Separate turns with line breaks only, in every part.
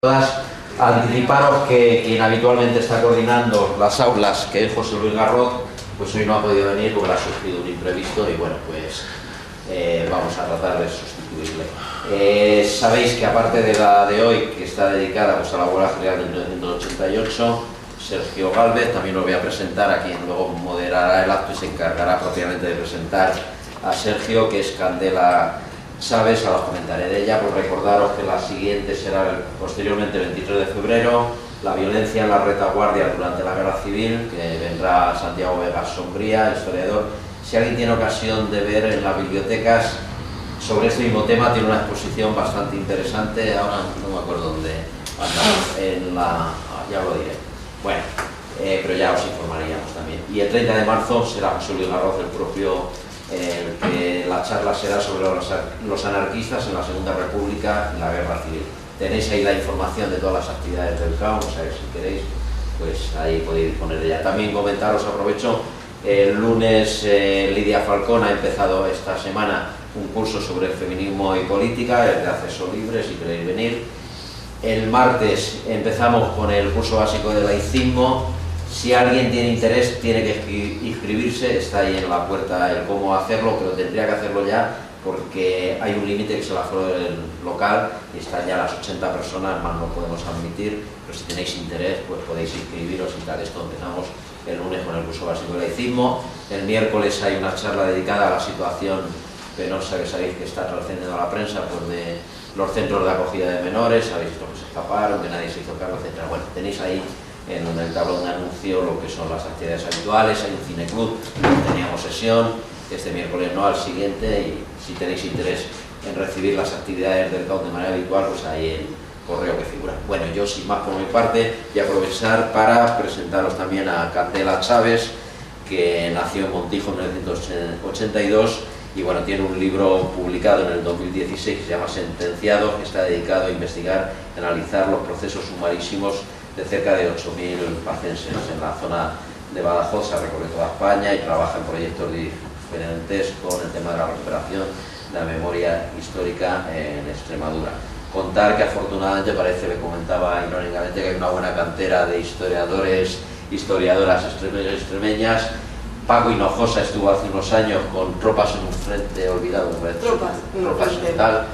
Todas, anticiparos que quien habitualmente está coordinando las aulas, que es José Luis Garroz, pues hoy no ha podido venir porque le ha surgido un imprevisto y bueno, pues vamos a tratar de sustituirle. Sabéis que aparte de la de hoy, que está dedicada pues, a la huelga general de 1988, Sergio Gálvez, también lo voy a presentar a quien luego moderará el acto y se encargará propiamente de presentar a Sergio, que es Candela Chávez. Ahora os comentaré de ella, por recordaros que la siguiente será posteriormente el 23 de febrero, la violencia en la retaguardia durante la Guerra Civil, que vendrá Santiago Vega Sombría, historiador. Si alguien tiene ocasión de ver en las bibliotecas sobre este mismo tema, tiene una exposición bastante interesante, ahora no me acuerdo dónde andamos, ya lo diré. Bueno, pero ya os informaríamos también. Y el 30 de marzo será José Luis Garroz el propio, que la charla será sobre los anarquistas en la Segunda República y la Guerra Civil. Tenéis ahí la información de todas las actividades del CAO, o sea que si queréis, pues ahí podéis disponer de ella. También comentaros, aprovecho, el lunes Lidia Falcón ha empezado esta semana un curso sobre el feminismo y política, es de acceso libre si queréis venir. El martes empezamos con el curso básico de laicismo. Si alguien tiene interés, tiene que inscribirse, está ahí en la puerta el cómo hacerlo, pero tendría que hacerlo ya porque hay un límite que es el aforo del local y están ya las 80 personas, más no podemos admitir, pero si tenéis interés, pues podéis inscribiros y tal. Esto empezamos el lunes con el curso básico de laicismo. El miércoles hay una charla dedicada a la situación penosa que sabéis que está trascendiendo a la prensa, pues de los centros de acogida de menores, sabéis los que se escaparon, que nadie se hizo cargo, etc. Bueno, tenéis ahí en el tablón de anuncio lo que son las actividades habituales. Hay un cineclub, teníamos sesión este miércoles, no al siguiente, y si tenéis interés en recibir las actividades del CAO de manera habitual, pues ahí el correo que figura. Bueno, yo sin más por mi parte, y aprovechar para presentaros también a Candela Chávez, que nació en Montijo en 1982 y bueno, tiene un libro publicado en el 2016 que se llama Sentenciados, que está dedicado a investigar y analizar los procesos sumarísimos de cerca de 8.000 pacenses en la zona de Badajoz. Recorre toda España y trabaja en proyectos diferentes con el tema de la recuperación de la memoria histórica en Extremadura. Contar que afortunadamente parece, me comentaba irónicamente, que hay una buena cantera de historiadores, historiadoras extremeños y extremeñas. Paco Hinojosa estuvo hace unos años con Tropas en un frente olvidado, tropas y tal.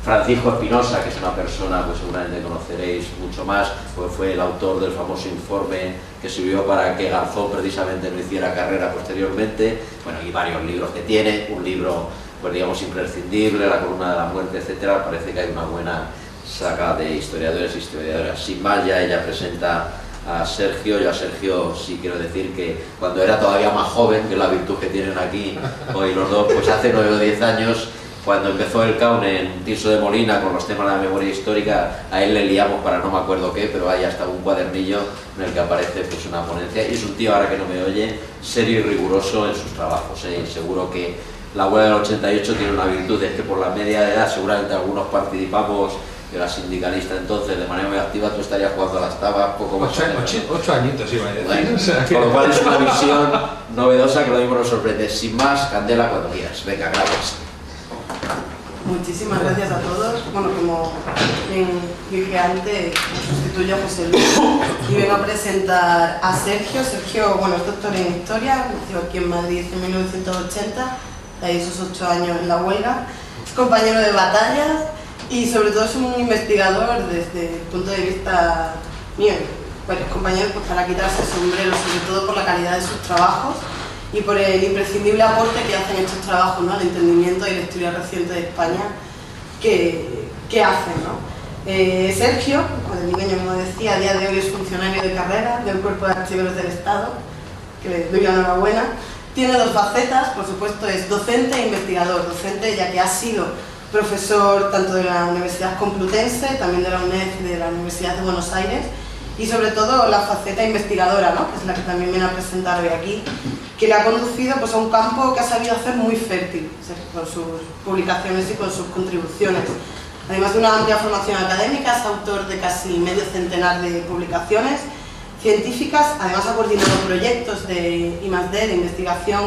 Francisco Espinosa, que es una persona que seguramente conoceréis mucho más, pues fue el autor del famoso informe que sirvió para que Garzón precisamente no hiciera carrera posteriormente. Bueno, y varios libros que tiene, un libro, pues digamos, imprescindible, La columna de la muerte, etcétera. Parece que hay una buena saga de historiadores y historiadoras. Sin más, ya ella presenta a Sergio. Yo a Sergio sí quiero decir que cuando era todavía más joven, que es la virtud que tienen aquí hoy los dos, pues hace 9 o 10 años, cuando empezó el CAUN en Tirso de Molina con los temas de la memoria histórica, a él le liamos para no me acuerdo qué, pero hay hasta un cuadernillo en el que aparece pues una ponencia, y es un tío, ahora que no me oye, serio y riguroso en sus trabajos, y seguro que la huelga del 88 tiene una virtud, es que por la media de edad seguramente algunos participamos. Yo era sindicalista entonces de manera muy activa, tú estarías jugando a las tabas poco más.
8 añitos iba a decir.
Bueno,
o sea,
con lo cual es una visión novedosa que lo mismo nos sorprende. Sin más, Candela, cuando quieras. Venga, gracias.
Muchísimas gracias a todos. Bueno, como dije antes, sustituyo a José Luis y vengo a presentar a Sergio. Sergio, bueno, es doctor en Historia, nació aquí en Madrid en 1980, de ahí esos 8 años en la huelga. Es compañero de batallas y sobre todo es un investigador desde el punto de vista mío. Varios compañeros, pues para quitarse el sombrero, sobre todo por la calidad de sus trabajos y por el imprescindible aporte que hacen estos trabajos, ¿no?, al entendimiento y la historia reciente de España que hacen, ¿no? Sergio, madrileño, como decía, a día de hoy es funcionario de carrera del Cuerpo de Archiveros del Estado, que le doy la enhorabuena. Tiene dos facetas, por supuesto, es docente e investigador. Docente ya que ha sido profesor tanto de la Universidad Complutense, también de la UNED y de la Universidad de Buenos Aires, y sobre todo la faceta investigadora, ¿no?, que es la que también viene a presentar hoy aquí, que le ha conducido pues, a un campo que ha sabido hacer muy fértil, con sus publicaciones y con sus contribuciones. Además de una amplia formación académica, es autor de casi medio centenar de publicaciones científicas. Además ha coordinado proyectos de I+D, de investigación,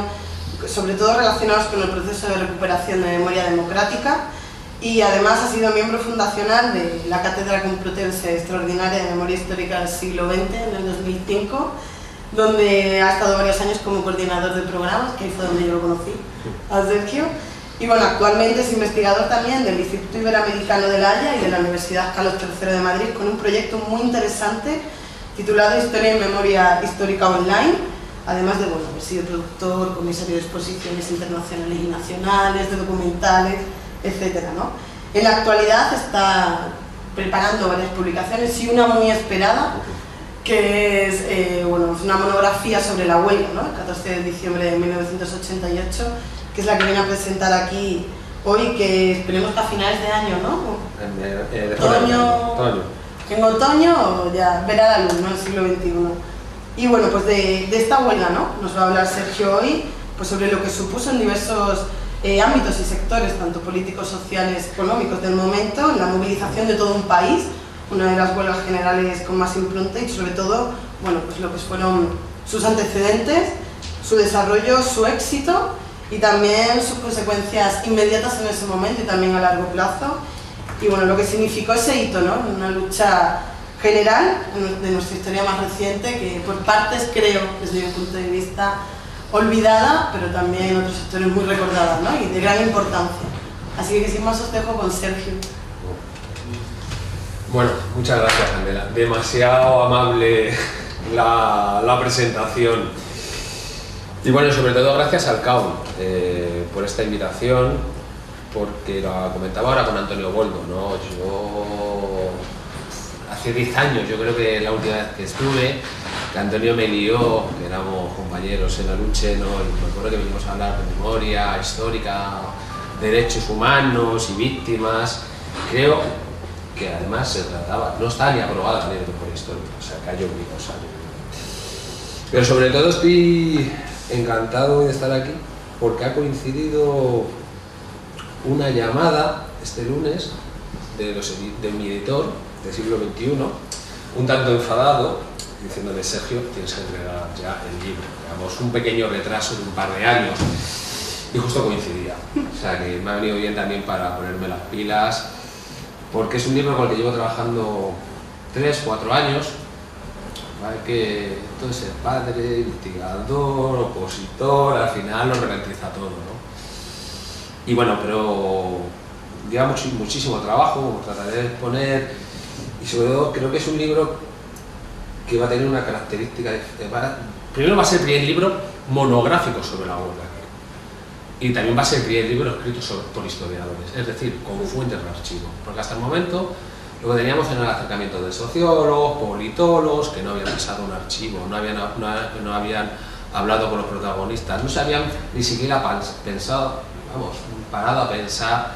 sobre todo relacionados con el proceso de recuperación de memoria democrática, y además ha sido miembro fundacional de la Cátedra Complutense Extraordinaria de Memoria Histórica del siglo XX en el 2005, donde ha estado varios años como coordinador de programas, que ahí fue donde yo lo conocí, a Sergio. Y bueno, actualmente es investigador también del Instituto Iberoamericano de La Haya y de la Universidad Carlos III de Madrid, con un proyecto muy interesante titulado Historia y Memoria Histórica Online, además de bueno, haber sido productor, comisario de exposiciones internacionales y nacionales, de documentales, etc., ¿no? En la actualidad está preparando varias publicaciones y una muy esperada, que es bueno, una monografía sobre la huelga, ¿no? El 14 de diciembre de 1988, que es la que viene a presentar aquí hoy, que esperemos que a finales de año, ¿no? En otoño ya verá la luz, ¿no? El siglo XXI. Y bueno, pues de esta huelga, ¿no? Nos va a hablar Sergio hoy, pues sobre lo que supuso en diversos ámbitos y sectores, tanto políticos, sociales, económicos del momento, en la movilización de todo un país, una de las huelgas generales con más impronta y sobre todo, bueno, pues lo que fueron sus antecedentes, su desarrollo, su éxito y también sus consecuencias inmediatas en ese momento y también a largo plazo. Y bueno, lo que significó ese hito, ¿no? Una lucha general de nuestra historia más reciente, que por partes creo, desde mi punto de vista, olvidada, pero también en otros sectores muy recordada, ¿no? Y de gran importancia. Así que sin más os dejo con Sergio.
Bueno, muchas gracias, Candela. Demasiado amable la presentación. Y bueno, sobre todo gracias al CAUN por esta invitación, porque lo comentaba ahora con Antonio Boldo, ¿no? Yo hace 10 años, yo creo que la última vez que estuve, que Antonio me lió, que éramos compañeros en la lucha, ¿no? Y me acuerdo que venimos a hablar de memoria histórica, derechos humanos y víctimas. Creo que además se trataba, no está ni aprobada la ley de memoria histórica, o sea, que ha llovido, o sea, pero sobre todo estoy encantado de estar aquí porque ha coincidido una llamada este lunes de mi editor del siglo XXI, un tanto enfadado, diciéndome: Sergio, tienes que entregar ya el libro, digamos, un pequeño retraso de un par de años, y justo coincidía, o sea que me ha venido bien también para ponerme las pilas, porque es un libro con el que llevo trabajando 3-4 años. ¿Vale? Que todo ese padre, investigador, opositor, al final lo ralentiza todo, ¿no? Y bueno, pero digamos muchísimo trabajo, como trataré de exponer, y sobre todo creo que es un libro que va a tener una característica, primero va a ser el primer libro monográfico sobre la huelga, y también va a ser el primer libro escrito por historiadores, es decir, con fuentes de archivo, porque hasta el momento lo que teníamos era el acercamiento de sociólogos, politólogos, que no habían pasado un archivo, no habían hablado con los protagonistas, no se habían ni siquiera pensado, vamos, parado a pensar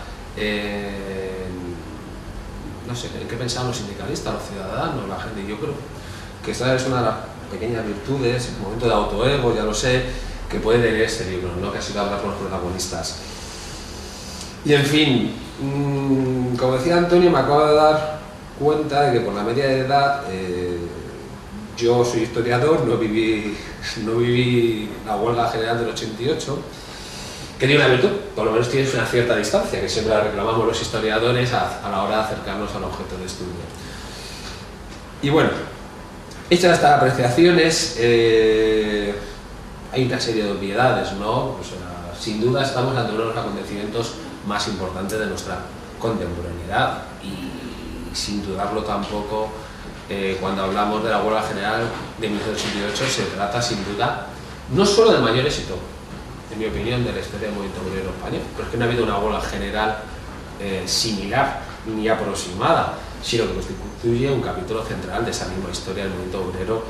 no sé, en qué pensaban los sindicalistas, los ciudadanos, la gente. Yo creo que esta es una de las pequeñas virtudes, un momento de autoego, ya lo sé, que puede tener este libro, ¿no? Que ha sido hablar con los protagonistas. Y en fin, como decía Antonio, me acabo de dar cuenta de que por la media de edad yo soy historiador, no viví la huelga general del 88, que tiene una virtud, por lo menos tienes una cierta distancia, que siempre la reclamamos los historiadores a la hora de acercarnos al objeto de estudio. Y bueno, hechas estas apreciaciones, hay una serie de obviedades, ¿no? O sea, sin duda estamos ante uno de los acontecimientos más importantes de nuestra contemporaneidad y sin dudarlo tampoco, cuando hablamos de la huelga general de 1988 se trata sin duda no solo del mayor éxito, en mi opinión, de la historia del movimiento obrero español, pero es que no ha habido una huelga general similar ni aproximada, sino que constituye un capítulo central de esa misma historia del movimiento obrero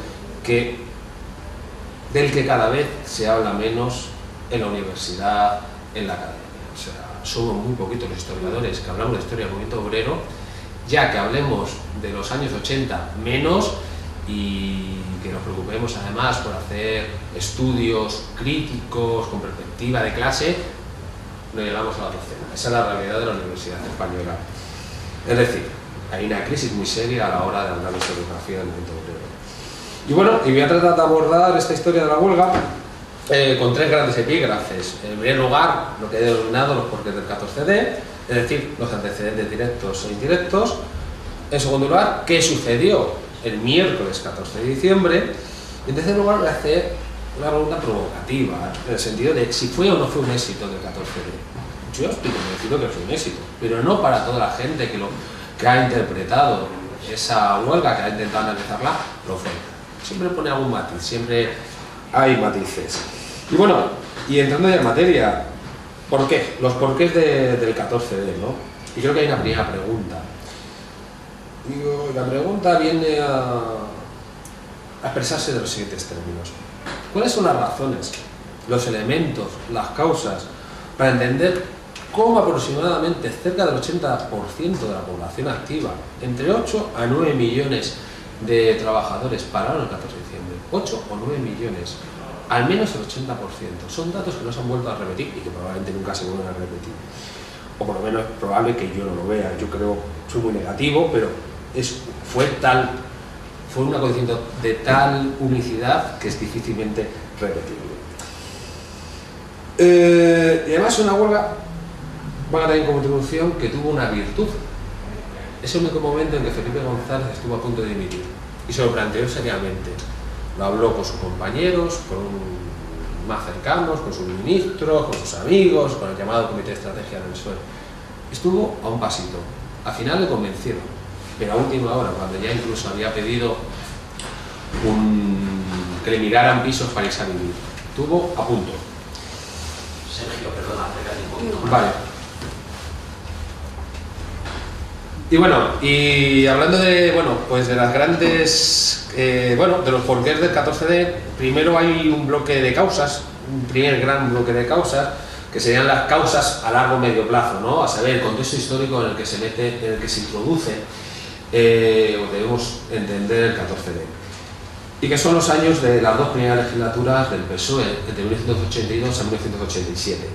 del que cada vez se habla menos en la universidad, en la academia. O sea, somos muy poquitos los historiadores que hablamos de historia del movimiento obrero, ya que hablemos de los años 80 menos, y que nos preocupemos además por hacer estudios críticos con perspectiva de clase, no llegamos a la docena. Esa es la realidad de la Universidad Española. Es decir, hay una crisis muy seria a la hora de hablar de historiografía del movimiento obrero. Y bueno, y voy a tratar de abordar esta historia de la huelga con tres grandes epígrafes. En primer lugar, lo que he denominado los porqués del 14D. es decir, los antecedentes directos e indirectos. En segundo lugar, ¿qué sucedió el miércoles 14 de diciembre? Y en tercer lugar, voy a hacer una pregunta provocativa, en el sentido de si fue o no fue un éxito del 14D. Yo estoy convencido que fue un éxito, pero no para toda la gente que ha interpretado esa huelga, que ha intentado analizarla, lo fue. Siempre pone algún matiz, siempre hay matices. Y bueno, y entrando ya en materia, ¿por qué? Los porqués del 14D, ¿no? Y creo que hay una primera pregunta. Digo, la pregunta viene a expresarse de los siguientes términos. ¿Cuáles son las razones, los elementos, las causas para entender cómo aproximadamente cerca del 80% de la población activa, entre 8 a 9 millones de trabajadores pararon el 14 de diciembre? 8 o 9 millones, al menos el 80%. Son datos que no se han vuelto a repetir y que probablemente nunca se vuelvan a repetir. O por lo menos es probable que yo no lo vea. Yo creo, soy muy negativo, pero fue una condición de tal unicidad que es difícilmente repetible. Y además una huelga, valga también como introducción, que tuvo una virtud. Es el único momento en que Felipe González estuvo a punto de dimitir y se lo planteó seriamente. Lo habló con sus compañeros, más cercanos, con sus ministros, con sus amigos, con el llamado Comité de Estrategia del PSOE. Estuvo a un pasito. Al final le convencieron, pero a última hora, cuando ya incluso había pedido que le miraran pisos para irse a vivir. Estuvo a punto.
Sergio, perdona, acércate un poquito más.
Vale. Y bueno, y hablando de, pues de las grandes, de los porqués del 14D, primero hay un bloque de causas, un primer gran bloque de causas, que serían las causas a largo o medio plazo, ¿no? A saber, el contexto histórico en el que se mete, en el que se introduce, o debemos entender el 14D. Y que son los años de las dos primeras legislaturas del PSOE, entre 1982 a 1987.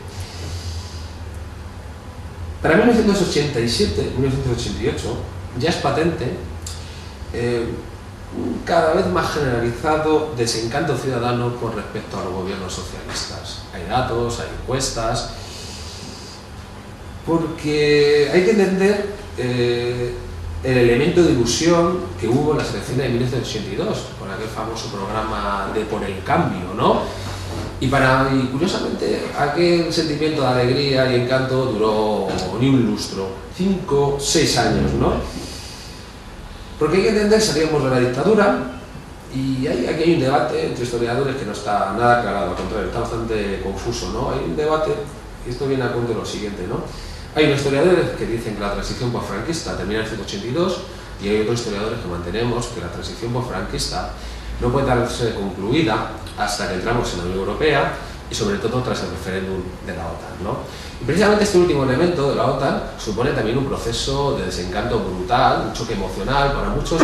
Para 1987, 1988, ya es patente un cada vez más generalizado desencanto ciudadano con respecto a los gobiernos socialistas. Hay datos, hay encuestas, porque hay que entender el elemento de ilusión que hubo en las elecciones de 1982, con aquel famoso programa de Por el Cambio, ¿no? Y curiosamente, aquel sentimiento de alegría y encanto duró ni un lustro, 5 o 6 años, ¿no? Porque hay que entender, salíamos de la dictadura y aquí hay un debate entre historiadores que no está nada aclarado, al contrario, está bastante confuso, ¿no? Hay un debate, y esto viene a cuento de lo siguiente, ¿no? Hay unos historiadores que dicen que la transición posfranquista termina en 1982 y hay otros historiadores que mantenemos que la transición posfranquista no puede darse concluida hasta que entramos en la Unión Europea y sobre todo tras el referéndum de la OTAN, ¿no? Y precisamente este último elemento de la OTAN supone también un proceso de desencanto brutal, un choque emocional para muchos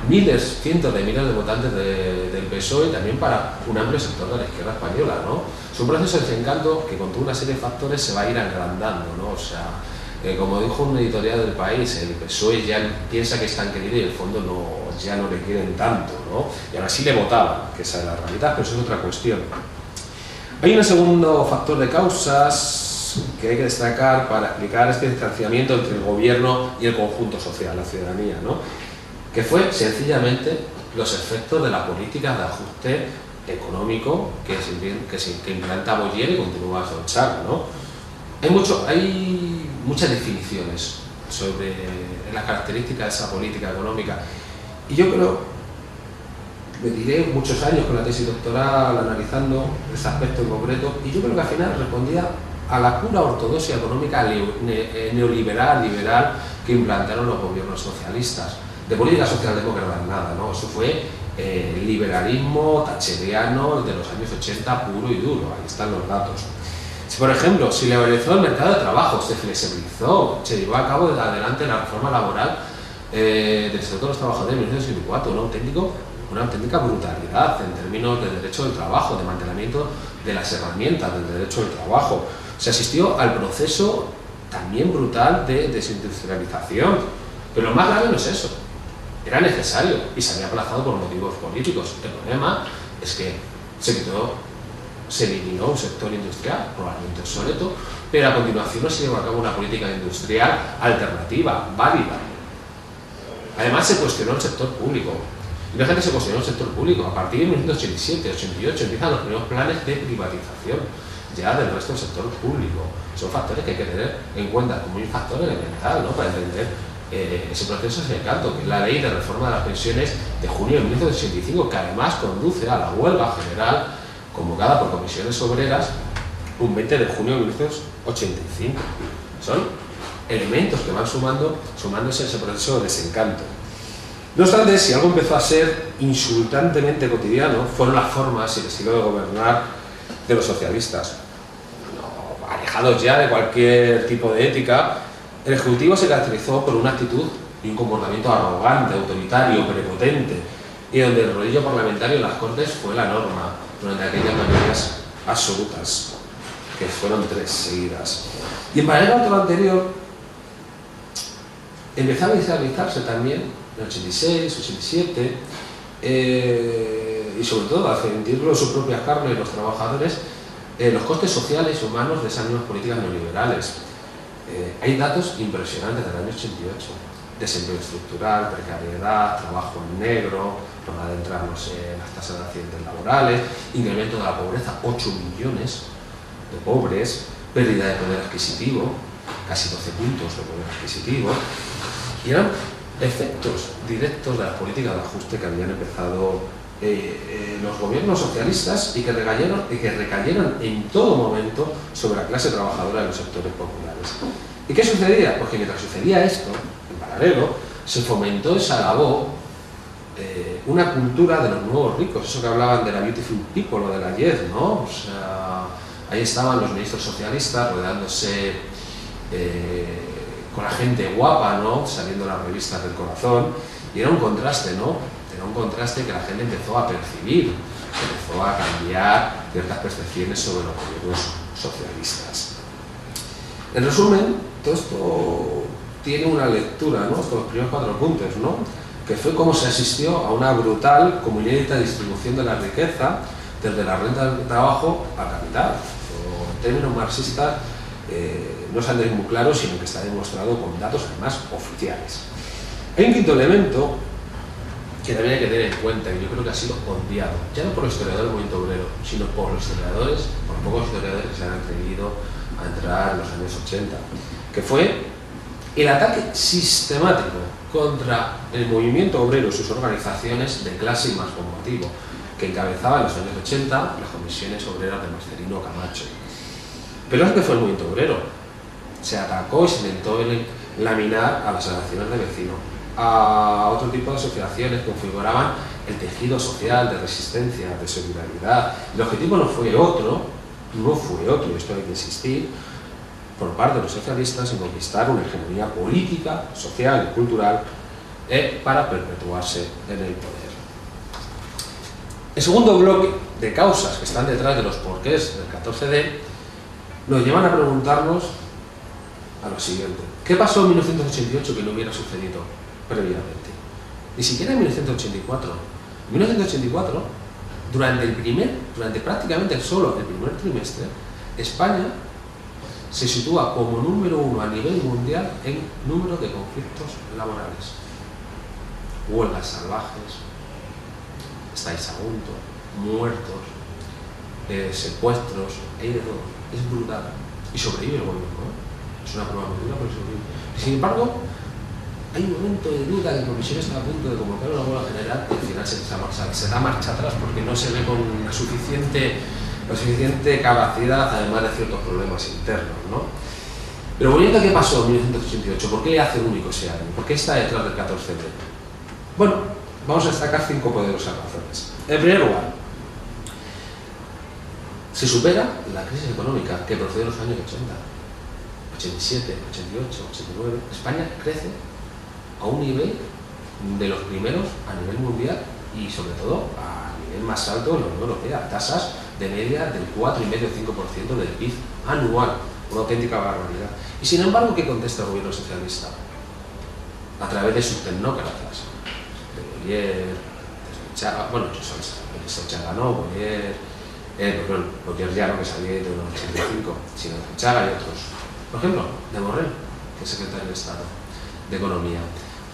miles, cientos de miles de votantes del PSOE y también para un amplio sector de la izquierda española, ¿no? Es un proceso de desencanto que con toda una serie de factores se va a ir agrandando, ¿no? O sea, como dijo un editorial del País, el PSOE ya piensa que es tan querido y en el fondo ya no le quieren tanto, ¿no? Y ahora sí le votaban, que esa es la realidad, pero eso es otra cuestión. Hay un segundo factor de causas que hay que destacar para explicar este distanciamiento entre el gobierno y el conjunto social, la ciudadanía, ¿no? Que fue sencillamente los efectos de la política de ajuste económico que implanta Boyer y continúa Solchaga, ¿no? Hay muchas definiciones sobre las características de esa política económica y yo creo, me tiré muchos años con la tesis doctoral analizando ese aspecto en concreto y yo creo que al final respondía a la pura ortodoxia económica neoliberal, liberal que implantaron los gobiernos socialistas. De política socialdemócrata nada, ¿no? Eso fue el liberalismo thatcheriano de los años 80 puro y duro, ahí están los datos. Si, por ejemplo, se liberalizó el mercado de trabajo, se flexibilizó, se llevó a cabo adelante la reforma laboral del sector de los trabajadores en 1964, una auténtica brutalidad en términos de derecho del trabajo, de mantenimiento de las herramientas del derecho del trabajo. Se asistió al proceso también brutal de desindustrialización, pero lo más grave no es eso. Era necesario y se había aplazado por motivos políticos. El problema es que se quitó se eliminó un sector industrial, probablemente obsoleto, pero a continuación no se llevó a cabo una política industrial alternativa, válida. Además se cuestionó el sector público. Y la gente se cuestionó el sector público. A partir de 1987-88 empiezan los primeros planes de privatización ya del resto del sector público. Son factores que hay que tener en cuenta como un factor elemental, ¿no?, para entender ese proceso de decanto, que es la ley de reforma de las pensiones de junio de 1985, que además conduce a la huelga general convocada por comisiones obreras un 20 de junio de 1985. Son elementos que van sumándose a ese proceso de desencanto. No obstante, si algo empezó a ser insultantemente cotidiano, fueron las formas y el estilo de gobernar de los socialistas. No, alejados ya de cualquier tipo de ética, el Ejecutivo se caracterizó por una actitud y un comportamiento arrogante, autoritario, prepotente, y donde el rodillo parlamentario en las Cortes fue la norma durante aquellas mayorías absolutas, que fueron 3 seguidas. Y en paralelo a todo lo anterior, empezaba a visualizarse también, en el 86, 87, y sobre todo a sentirlo en sus propias carnes los trabajadores, los costes sociales y humanos de esas mismas políticas neoliberales. Hay datos impresionantes del año 88. Desempleo estructural, precariedad, trabajo en negro, no adentrarnos en las tasas de accidentes laborales, incremento de la pobreza, 8 millones de pobres, pérdida de poder adquisitivo, casi 12 puntos de poder adquisitivo, y eran efectos directos de las políticas de ajuste que habían empezado los gobiernos socialistas y que recayeron en todo momento sobre la clase trabajadora de los sectores populares. ¿Y qué sucedía? Pues que mientras sucedía esto, en paralelo, se fomentó esa labor, una cultura de los nuevos ricos, eso que hablaban de la beautiful people o de la ayer, ¿no? O sea, ahí estaban los ministros socialistas rodeándose con la gente guapa, ¿no?, saliendo las revistas del corazón, y era un contraste, ¿no? Era un contraste que la gente empezó a percibir, empezó a cambiar ciertas percepciones sobre los gobiernos socialistas. En resumen, todo esto tiene una lectura, ¿no?, estos primeros 4 puntos, ¿no?, que fue cómo se asistió a una brutal como inédita distribución de la riqueza desde la renta del trabajo al capital. En términos marxistas no sale muy claro, sino que está demostrado con datos además oficiales. Hay un quinto elemento que también hay que tener en cuenta, y yo creo que ha sido obviado, ya no por los historiadores del movimiento obrero, sino por los historiadores, por pocos historiadores que se han atrevido a entrar en los años 80, que fue el ataque sistemático contra el movimiento obrero y sus organizaciones de clase y más combativo, que encabezaban en los años 80 las comisiones obreras de Marcelino Camacho. Pero es que fue el movimiento obrero. Se atacó y se intentó laminar a las asociaciones de vecinos, a otro tipo de asociaciones que configuraban el tejido social de resistencia, de solidaridad. El objetivo no fue otro, y esto hay que insistir, por parte de los socialistas en conquistar una hegemonía política, social y cultural para perpetuarse en el poder. El segundo bloque de causas que están detrás de los porqués del 14D nos llevan a preguntarnos a lo siguiente: ¿qué pasó en 1988 que no hubiera sucedido previamente? Ni siquiera en 1984. En 1984, durante prácticamente solo el primer trimestre, España se sitúa como número 1 a nivel mundial en número de conflictos laborales. Huelgas salvajes, estaisagunto, muertos, secuestros, hay de todo. Es brutal. Y sobrevive el gobierno, ¿eh? Es una prueba muy dura, pero sobrevive. Sin embargo, hay un momento de duda que la comisión está a punto de convocar una huelga general y al final se da marcha atrás porque no se ve con la suficiente capacidad, además de ciertos problemas internos, ¿no? Pero volviendo a qué pasó en 1988, ¿por qué le hace único ese año? ¿Por qué está detrás del 14D? Bueno, vamos a destacar 5 poderosas razones. En primer lugar, se supera la crisis económica que procede de los años 80, 87, 88, 89. España crece a un nivel de los primeros a nivel mundial y sobre todo a nivel más alto de la Unión Europea, tasas de media del 4,5-5% del PIB anual, una auténtica barbaridad. Y sin embargo, ¿qué contesta el gobierno socialista? A través de sus tecnócratas, de Boyer, de Sochaga, bueno, Sochaga no, Boyer, porque ya no que salía de los 85, sino de Chaga y otros. Por ejemplo, de Borrell, que es secretario de Estado de Economía.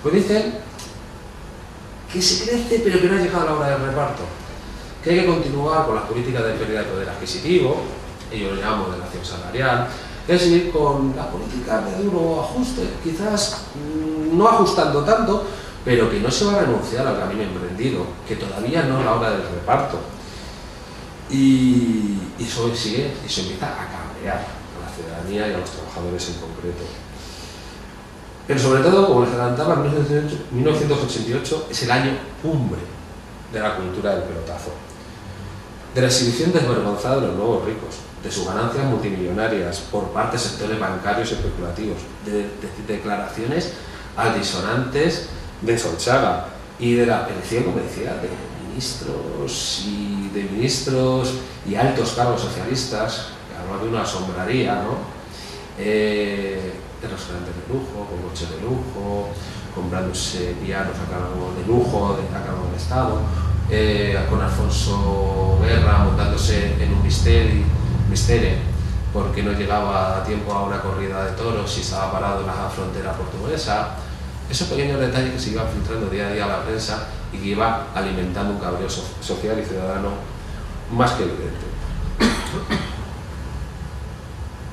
Pues dicen que se crece pero que no ha llegado la hora del reparto, que hay que continuar con las políticas de pérdida de poder adquisitivo, ellos lo llaman moderación salarial, que hay que seguir con las políticas de duro ajuste, quizás no ajustando tanto, pero que no se va a renunciar al camino emprendido, que todavía no es la hora del reparto. Y eso sigue, y se empieza a cabrear a la ciudadanía y a los trabajadores en concreto. Pero sobre todo, como les adelantaba, 1988 es el año cumbre de la cultura del pelotazo, de la exhibición desvergonzada de los nuevos ricos, de sus ganancias multimillonarias por parte de sectores bancarios especulativos, de declaraciones altisonantes de Solchaga y de la elección, como decía, de ministros y altos cargos socialistas, que hablaba de una sombraría, ¿no? De restaurantes de lujo, con coches de lujo, comprándose pianos a cargo de lujo, a cargo del Estado, con Alfonso Guerra montándose en un Mistere porque no llegaba a tiempo a una corrida de toros y estaba parado en la frontera portuguesa. Esos pequeños detalles que se iban filtrando día a día a la prensa y que iba alimentando un cabreo social y ciudadano más que evidente.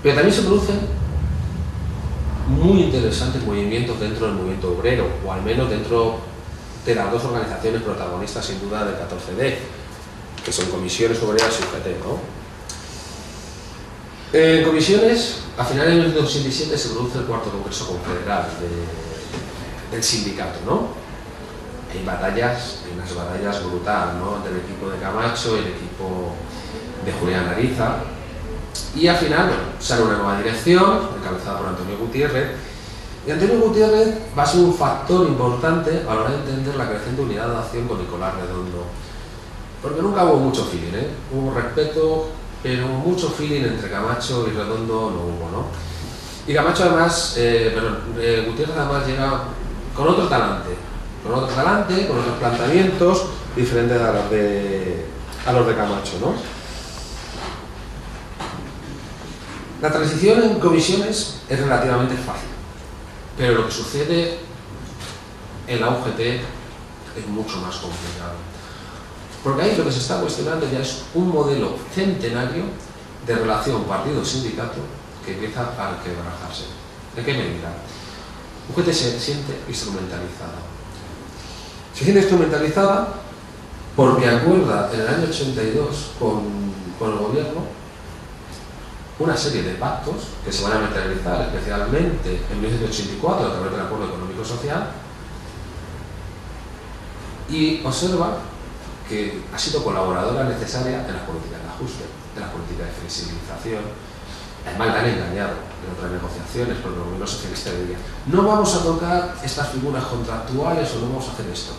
Pero también se producen muy interesantes movimientos dentro del movimiento obrero, o al menos dentro de las dos organizaciones protagonistas sin duda del 14D, que son Comisiones Obreras y UGT, ¿no? En Comisiones, a finales de 1987 se produce el cuarto Congreso Confederal del sindicato, ¿no? Hay unas batallas brutales, ¿no? Entre el equipo de Camacho y el equipo de Julián Ariza. Y al final, bueno, sale una nueva dirección, encabezada por Antonio Gutiérrez, y Antonio Gutiérrez va a ser un factor importante a la hora de entender la creciente unidad de acción con Nicolás Redondo. Porque nunca hubo mucho feeling, ¿eh? Hubo respeto, pero mucho feeling entre Camacho y Redondo no hubo, ¿no? Y Camacho además, Gutiérrez además llega con otro talante, con otros planteamientos diferentes a los de Camacho, ¿no? La transición en comisiones es relativamente fácil, pero lo que sucede en la UGT es mucho más complicado. Porque ahí lo que se está cuestionando ya es un modelo centenario de relación partido-sindicato que empieza a quebrajarse. ¿De qué medida? UGT se siente instrumentalizada. Se siente instrumentalizada porque acuerda en el año 82 con el gobierno una serie de pactos que se van a materializar especialmente en 1984 a través del Acuerdo Económico-Social, y observa que ha sido colaboradora necesaria en las políticas de ajuste, en las políticas de flexibilización. Además la han engañado en otras negociaciones, porque el gobierno socialista diría: no vamos a tocar estas figuras contractuales o no vamos a hacer esto.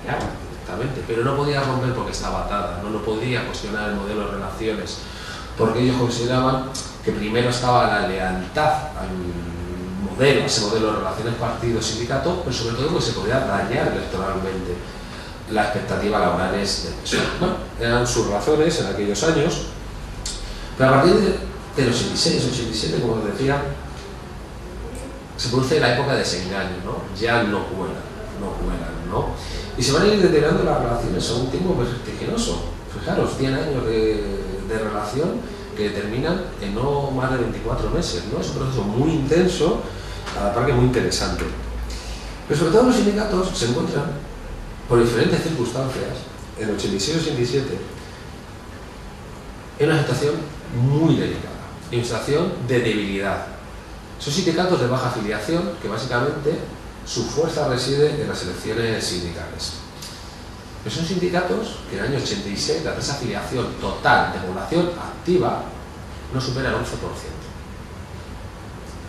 Engañaban directamente, pero no podía romper porque estaba atada, no podía cuestionar el modelo de relaciones, porque ellos consideraban que primero estaba la lealtad al modelo, a ese modelo de relaciones partido-sindicato, pero sobre todo que se podía dañar electoralmente las expectativas laborales del PSOE. Bueno, eran sus razones en aquellos años, pero a partir de los 86, 87, como os decía, se produce la época de desengaño, ¿no? Ya no cuelan, ¿no? Y se van a ir deteriorando las relaciones a un tiempo vertiginoso. Fijaros, 100 años de relación que terminan en no más de 24 meses, ¿no? Es un proceso muy intenso, a la par que muy interesante. Pero sobre todo los sindicatos se encuentran, por diferentes circunstancias, en 86-87, en una situación muy delicada, en una situación de debilidad. Son sindicatos de baja afiliación que básicamente su fuerza reside en las elecciones sindicales. Pero son sindicatos que en el año 86 la tasa de afiliación total de población activa no supera el 11%.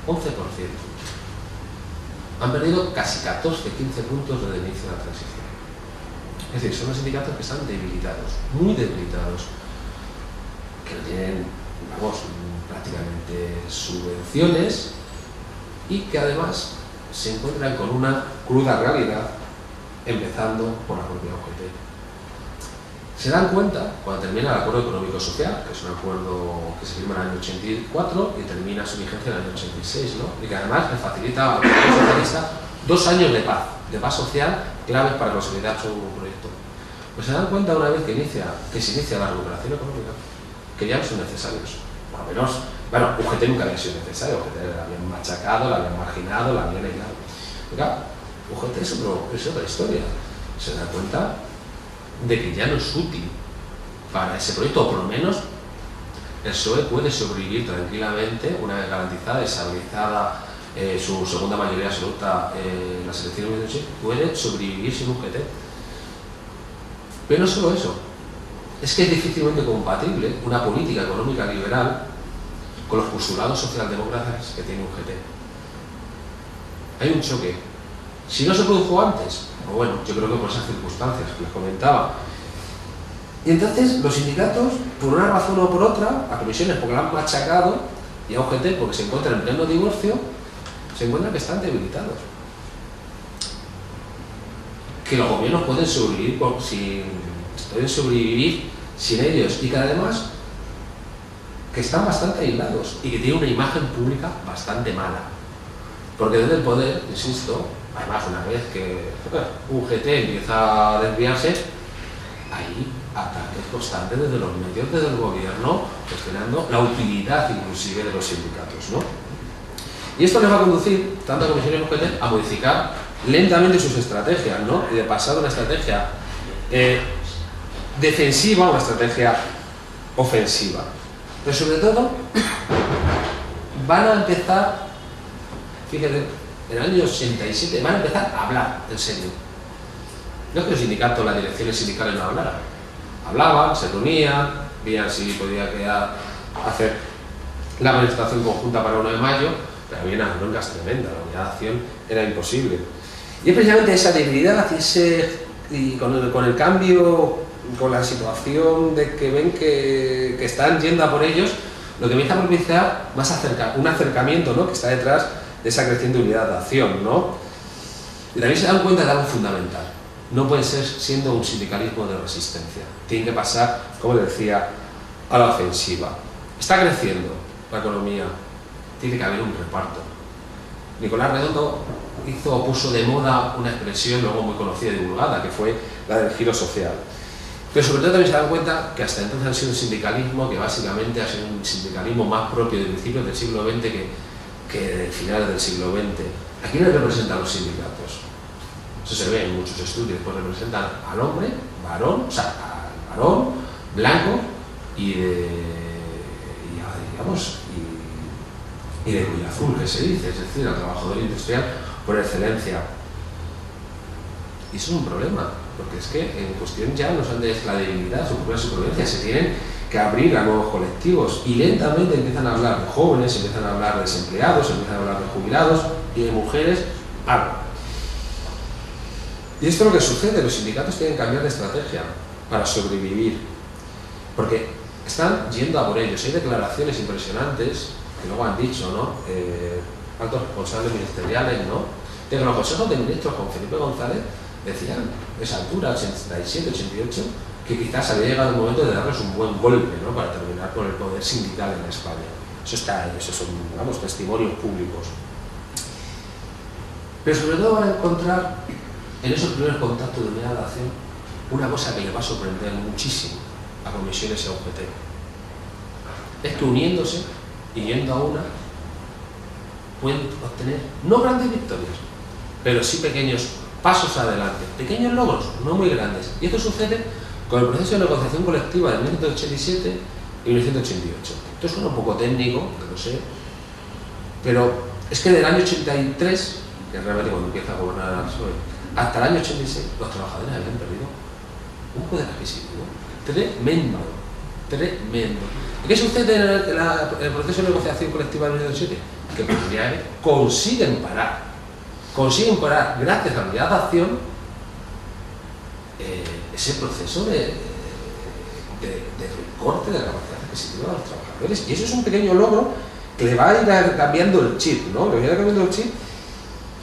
11%. Han perdido casi 14-15 puntos desde el inicio de la transición. Es decir, son los sindicatos que están debilitados, muy debilitados, que no tienen, prácticamente subvenciones, y que además se encuentran con una cruda realidad, empezando por la propia UGT. se dan cuenta cuando termina el Acuerdo Económico Social, que es un acuerdo que se firma en el año 84 y termina su vigencia en el año 86, ¿no? Y que además le facilita al Partido Socialista 2 años de paz social, claves para consolidar su proyecto. Pues se dan cuenta una vez que se inicia la recuperación económica, que ya no son necesarios. Por lo menos, bueno, UGT nunca había sido necesario, UGT la habían machacado, la habían marginado, la habían aislado. Claro, UGT es otra historia. Se da cuenta de que ya no es útil para ese proyecto, o por lo menos el PSOE puede sobrevivir tranquilamente una vez garantizada y estabilizada su segunda mayoría absoluta en las elecciones de 2018, puede sobrevivir sin UGT. Pero no solo eso, es que es difícilmente compatible una política económica liberal con los postulados socialdemócratas que tiene UGT. Hay un choque. Si no se produjo antes, pues bueno, yo creo que por esas circunstancias que les comentaba. Y entonces los sindicatos, por una razón o por otra, a comisiones porque la han machacado, y a UGT porque se encuentran en pleno divorcio, se encuentran que están debilitados. Que los gobiernos pueden sobrevivir sin ellos, y que además que están bastante aislados y que tienen una imagen pública bastante mala. Porque desde el poder, insisto, además una vez que UGT empieza a desviarse, hay ataques constantes desde los medios, desde el gobierno, cuestionando la utilidad inclusive de los sindicatos, ¿no? Y esto les va a conducir, tanto a comisiones UGT, a modificar lentamente sus estrategias, ¿no? Y de pasar de una estrategia defensiva a una estrategia ofensiva. Pero sobre todo, van a empezar, fíjate, en el año 87, van a empezar a hablar, en serio. No es que los sindicatos, las direcciones sindicales no hablaran. Hablaban, se reunían, veían si podía hacer la manifestación conjunta para 1 de mayo, pero había unas broncas tremendas, la unidad de acción era imposible. Y es precisamente esa debilidad y con el cambio, con la situación de que ven que están yendo a por ellos, lo que empieza a propiciar más un acercamiento, ¿no?, que está detrás de esa creciente unidad de acción, ¿no? Y también se dan cuenta de algo fundamental. No puede ser siendo un sindicalismo de resistencia. Tiene que pasar, como decía, a la ofensiva. Está creciendo la economía. Tiene que haber un reparto. Nicolás Redondo puso de moda una expresión luego muy conocida y divulgada, que fue la del giro social. Pero sobre todo también se dan cuenta que hasta entonces ha sido un sindicalismo que básicamente ha sido un sindicalismo más propio de principios del siglo XX que de finales del siglo XX. ¿A quiénes representan los sindicatos? Eso se ve en muchos estudios, pues representan al hombre, varón, o sea, al varón, blanco y de cuello azul, que se dice, es decir, al trabajador industrial por excelencia. Y eso es un problema, porque es que en cuestión ya no son de la debilidad, su propia supervivencia, se tienen que abrir a nuevos colectivos y lentamente empiezan a hablar de jóvenes, empiezan a hablar de desempleados, empiezan a hablar de jubilados y de mujeres, algo. Y esto es lo que sucede, los sindicatos tienen que cambiar de estrategia para sobrevivir, porque están yendo a por ellos. Hay declaraciones impresionantes que luego han dicho, ¿no?, altos responsables ministeriales, ¿no?, de que los consejos de ministros con Felipe González decían, a esa altura, 87, 88, que quizás había llegado el momento de darles un buen golpe, ¿no?, para terminar con el poder sindical en España. Eso está ahí, esos son, digamos, testimonios públicos. Pero sobre todo van a encontrar en esos primeros contactos de unidad de acción una cosa que les va a sorprender muchísimo a comisiones y a UGT. Es que uniéndose y yendo a una, pueden obtener no grandes victorias, pero sí pequeños pasos adelante, pequeños logros, no muy grandes. Y esto sucede con el proceso de negociación colectiva de 1987 y 1988. Esto suena un poco técnico, que lo sé, pero es que del año 83, que es realmente cuando empieza a gobernar el PSOE, hasta el año 86, los trabajadores habían perdido un poder adquisitivo tremendo, tremendo. ¿Y qué sucede en el proceso de negociación colectiva del 1987? Que consiguen parar, gracias a la unidad de acción, ese proceso de recorte de la capacidad adquisitiva de los trabajadores. Y eso es un pequeño logro que le va a ir cambiando el chip, ¿no? Le va a ir cambiando el chip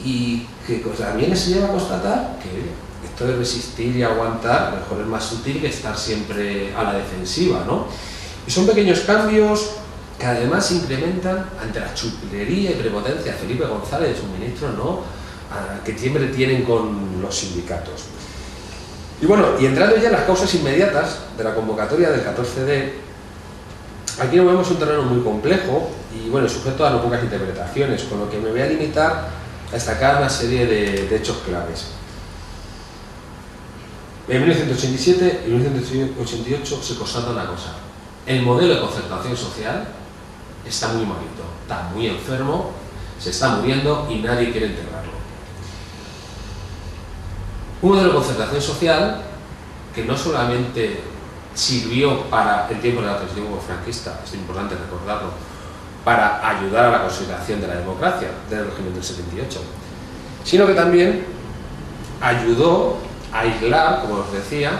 y que también se lleva a constatar que esto de resistir y aguantar, mejor es más útil que estar siempre a la defensiva, ¿no? Y son pequeños cambios que además incrementan ante la chulería y prepotencia de Felipe González y sus ministros, ¿no?, que siempre tienen con los sindicatos. Y bueno, y entrando ya en las causas inmediatas de la convocatoria del 14D, aquí nos vemos un terreno muy complejo y bueno, sujeto a no pocas interpretaciones, con lo que me voy a limitar a destacar una serie de hechos claves. En 1987 y 1988 se constata una cosa: el modelo de concertación social está muy malito, está muy enfermo, se está muriendo y nadie quiere enterrarlo. Un modelo de concertación social que no solamente sirvió para el tiempo de la transición franquista, es importante recordarlo, para ayudar a la consolidación de la democracia del régimen del 78, sino que también ayudó a aislar, como os decía,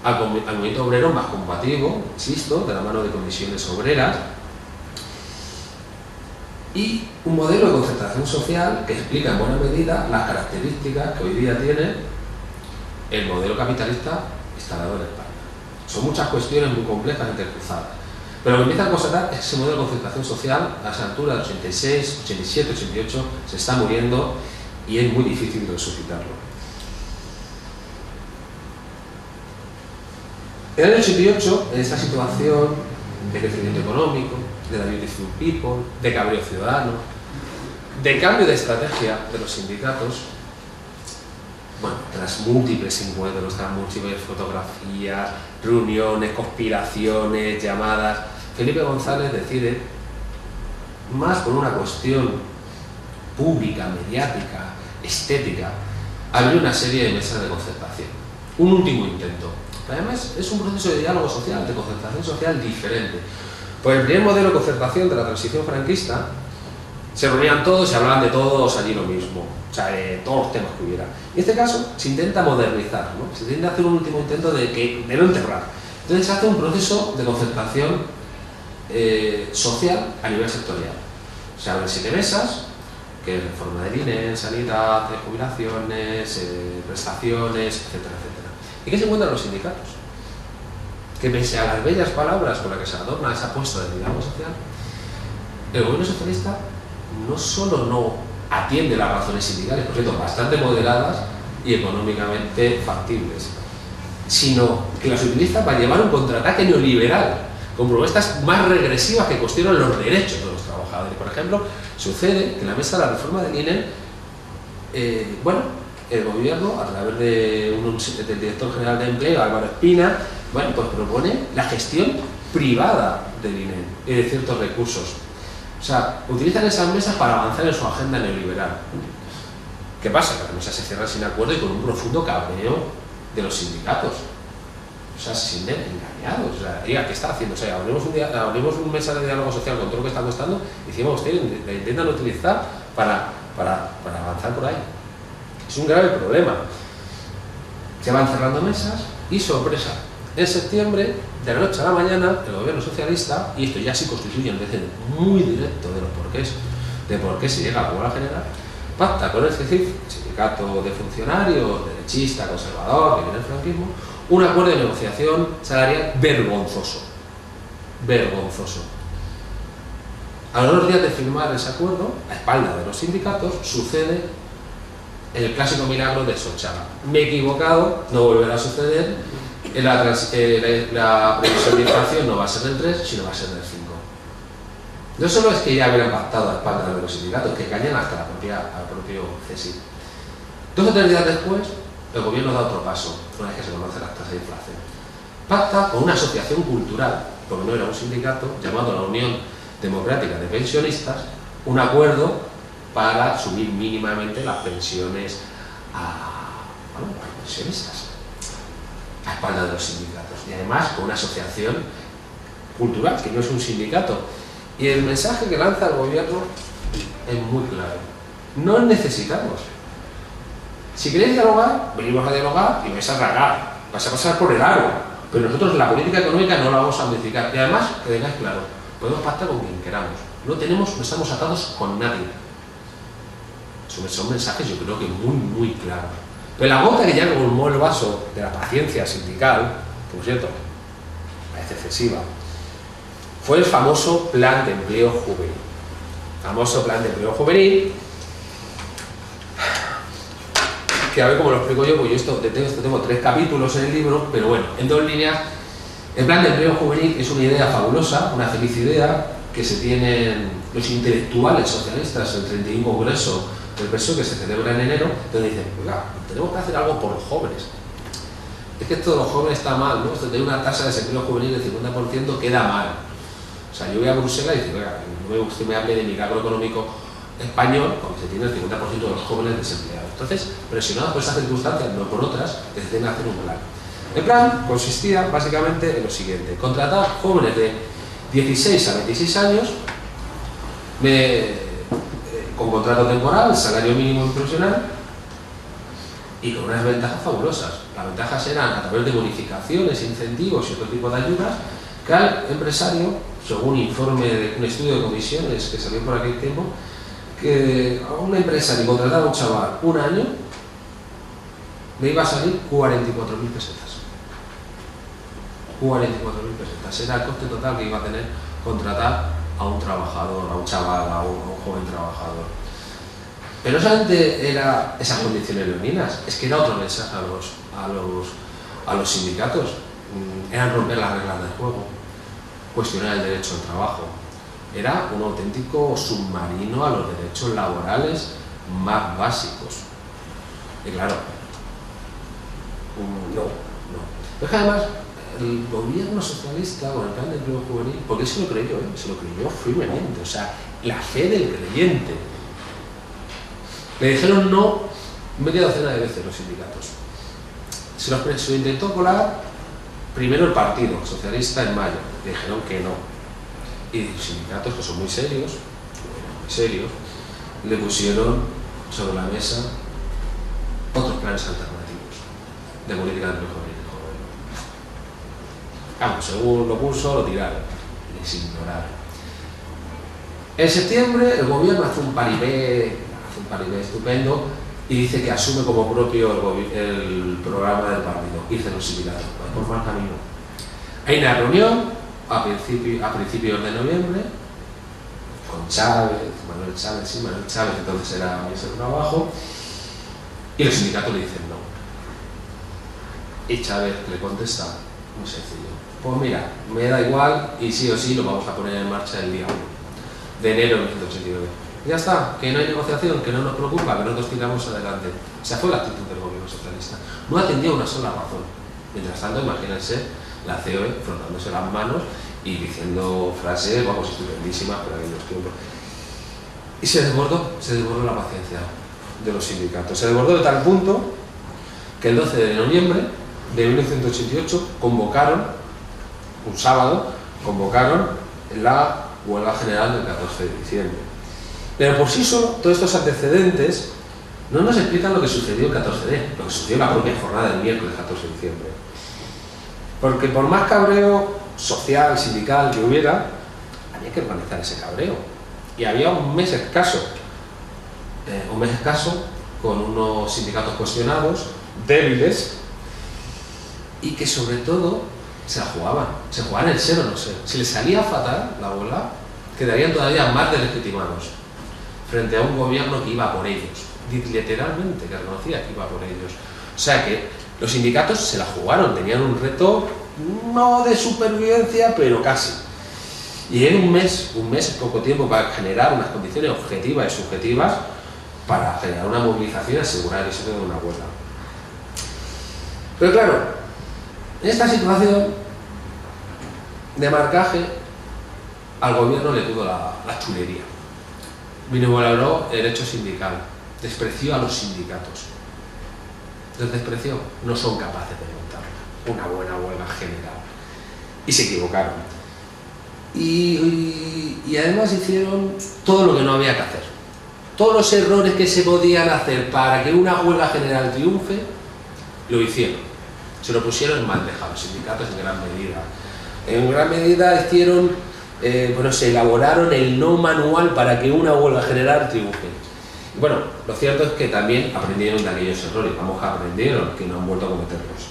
al movimiento obrero más combativo, insisto, de la mano de comisiones obreras, y un modelo de concertación social que explica en buena medida las características que hoy día tiene el modelo capitalista instalado en España. Son muchas cuestiones muy complejas intercruzadas, pero lo que empieza a constatar es que ese modelo de concertación social, a esa altura de 86, 87, 88, se está muriendo y es muy difícil resucitarlo. En el año 88, en esta situación de crecimiento económico, de la Beautiful People, de cabreo ciudadano, de cambio de estrategia de los sindicatos, bueno, tras múltiples encuentros, tras múltiples fotografías, reuniones, conspiraciones, llamadas, Felipe González decide, más por una cuestión pública, mediática, estética, abrir una serie de mesas de concertación. Un último intento. Además, es un proceso de diálogo social, de concertación social diferente. Pues el primer modelo de concertación de la transición franquista, se reunían todos y hablaban de todos allí lo mismo, o sea, de todos los temas que hubiera. En este caso, se intenta modernizar, ¿no? Se intenta hacer un último intento de no enterrar. Entonces se hace un proceso de concertación social a nivel sectorial. Se abren 7 mesas, que es reforma del INE, sanidad, jubilaciones, prestaciones, etcétera, etcétera. ¿Y qué se encuentran los sindicatos? Que pese a las bellas palabras con las que se adorna esa apuesta del diálogo social, el gobierno socialista no solo no atiende las razones sindicales, por cierto, bastante moderadas y económicamente factibles, sino que las utiliza para llevar un contraataque neoliberal, con propuestas más regresivas que cuestionan los derechos de los trabajadores. Por ejemplo, sucede que en la mesa de la reforma del INE, el gobierno, a través del director general de empleo, Álvaro Espina, bueno, pues propone la gestión privada del INE y de ciertos recursos. O sea, utilizan esas mesas para avanzar en su agenda neoliberal. ¿Qué pasa? Que las mesas se cierran sin acuerdo y con un profundo cabreo de los sindicatos. O sea, se sienten engañados. O sea, diga, ¿qué está haciendo? O sea, abrimos una mesa de diálogo social con todo lo que está costando y encima ustedes la intentan utilizar para avanzar por ahí. Es un grave problema. Se van cerrando mesas y, sorpresa, en septiembre, de la noche a la mañana, el gobierno socialista, y esto ya sí constituye un antecedente muy directo de los porqués, de por qué se llega a la huelga general, pacta con el CECIF, sindicato de funcionarios, derechista, conservador, que viene del franquismo, un acuerdo de negociación salarial vergonzoso. Vergonzoso. A los 2 días de firmar ese acuerdo, a espaldas de los sindicatos, sucede el clásico milagro de Sochaga. Me he equivocado, no volverá a suceder, la previsión de inflación no va a ser del 3, sino va a ser del 5. No solo es que ya hubieran pactado a espaldas de los sindicatos, que engañan hasta al propio CSIC. 2 o 3 días después, el gobierno da otro paso, una vez que se conocen las tasas de inflación. Pacta con una asociación cultural, porque no era un sindicato, llamado la Unión Democrática de Pensionistas, un acuerdo para subir mínimamente las pensiones a los pensionistas, a espaldas de los sindicatos. Y además con una asociación cultural, que no es un sindicato. Y el mensaje que lanza el gobierno es muy claro. No necesitamos. Si queréis dialogar, venimos a dialogar y vais a tragar, vais a pasar por el aro. Pero nosotros la política económica no la vamos a modificar. Y además, que tengáis claro, podemos pactar con quien queramos. No estamos atados con nadie. Son mensajes, yo creo que muy, muy claros. Pero la gota que ya colmó el vaso de la paciencia sindical, por cierto, parece excesiva, fue el famoso Plan de Empleo Juvenil. Famoso Plan de Empleo Juvenil, que a ver cómo lo explico yo, porque yo tengo 3 capítulos en el libro, pero bueno, en 2 líneas. El Plan de Empleo Juvenil es una idea fabulosa, una feliz idea que se tienen los intelectuales socialistas en el 31 Congreso del PSOE, que se celebra en enero, donde dicen, oiga, tenemos que hacer algo por los jóvenes. Es que esto de los jóvenes está mal, ¿no? Esto de una tasa de desempleo juvenil del 50% queda mal. O sea, yo voy a Bruselas y digo, oiga, no usted me hable de milagro económico español, porque se tiene el 50% de los jóvenes desempleados. Entonces, presionados por esas circunstancias, no por otras, deciden hacer un plan. El plan consistía básicamente en lo siguiente: contratar jóvenes de 16 a 26 años con contrato temporal, salario mínimo y profesional, y con unas ventajas fabulosas. Las ventajas eran a través de bonificaciones, incentivos y otro tipo de ayudas, que al empresario, según informe de un estudio de comisiones que salió por aquel tiempo, que a un empresario contrataba a un chaval un año, le iba a salir 44.000 pesetas. 44.000 pesetas. Era el coste total que iba a tener contratar a un trabajador, a un chaval, a un joven trabajador. Pero no solamente era esas condiciones leoninas, es que era otro mensaje a los sindicatos. Eran romper las reglas del juego, cuestionar el derecho al trabajo. Era un auténtico submarino a los derechos laborales más básicos. Y claro, no. Pero es que además, el gobierno socialista con el Plan de Empleo Juvenil, porque se lo creyó, se lo creyó firmemente, o sea, la fe del creyente. Le dijeron no media docena de veces los sindicatos. Se lo intentó colar primero el Partido Socialista en mayo, le dijeron que no. Y los sindicatos, que son muy serios, le pusieron sobre la mesa otros planes alternativos de política de empleo juvenil. Vamos, según lo puso, lo tiraron, les ignoraron. En septiembre el gobierno hace un paripé estupendo y dice que asume como propio el programa del partido. Dicen los sindicatos, pues por mal camino. Hay una reunión a principios de noviembre con Manuel Chávez, entonces era ministro de Trabajo, y los sindicatos le dicen no. Y Chávez le contesta, muy sencillo: pues mira, me da igual y sí o sí lo vamos a poner en marcha el día 1 de enero de 1989. Ya está, que no hay negociación, que no nos preocupa, que nosotros tiramos adelante. Esa fue la actitud del gobierno socialista. No atendía una sola razón. Mientras tanto, imagínense la COE frotándose las manos y diciendo frases, vamos, estupendísimas por aquellos tiempos. Y se desbordó la paciencia de los sindicatos. Se desbordó de tal punto que el 12 de noviembre de 1988 convocaron, un sábado, la huelga general del 14 de diciembre. Pero por sí solo, todos estos antecedentes no nos explican lo que sucedió el 14D, lo que sucedió en la propia jornada del miércoles 14 de diciembre. Porque por más cabreo social, sindical que hubiera, había que organizar ese cabreo. Y había un mes escaso con unos sindicatos cuestionados, débiles, y que sobre todo se jugaban el ser o no ser. Si les salía fatal la huelga, quedarían todavía más deslegitimados frente a un gobierno que iba por ellos, literalmente, que reconocía que iba por ellos. O sea que los sindicatos se la jugaron, tenían un reto no de supervivencia, pero casi. Y en un mes es poco tiempo para generar unas condiciones objetivas y subjetivas para generar una movilización y asegurar el éxito de una huelga. Pero claro, en esta situación de marcaje, al gobierno le pudo la chulería. Valoró el derecho sindical, despreció a los sindicatos. Los despreció, no son capaces de montar una buena huelga general. Y se equivocaron. Y además hicieron todo lo que no había que hacer. Todos los errores que se podían hacer para que una huelga general triunfe, lo hicieron. Se lo pusieron en bandeja a los sindicatos en gran medida. En gran medida hicieron, se elaboraron el no manual para que una huelga general triunfe. Y bueno, lo cierto es que también aprendieron de aquellos errores, vamos, aprendieron que no han vuelto a cometerlos.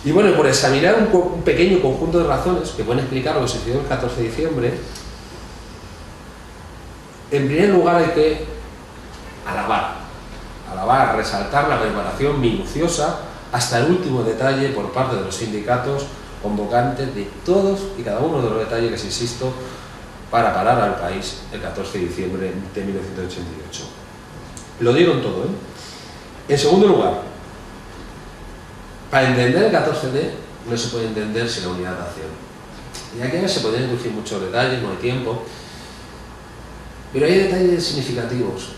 Y bueno, por examinar un pequeño conjunto de razones que pueden explicar lo que sucedió el 14 de diciembre, en primer lugar hay que alabar, resaltar la preparación minuciosa hasta el último detalle por parte de los sindicatos convocantes de todos y cada uno de los detalles, les insisto, para parar al país el 14 de diciembre de 1988. Lo dieron todo, ¿eh? En segundo lugar, para entender el 14D no se puede entender sin la unidad de acción. Y aquí se podrían decir muchos detalles, no hay tiempo, pero hay detalles significativos.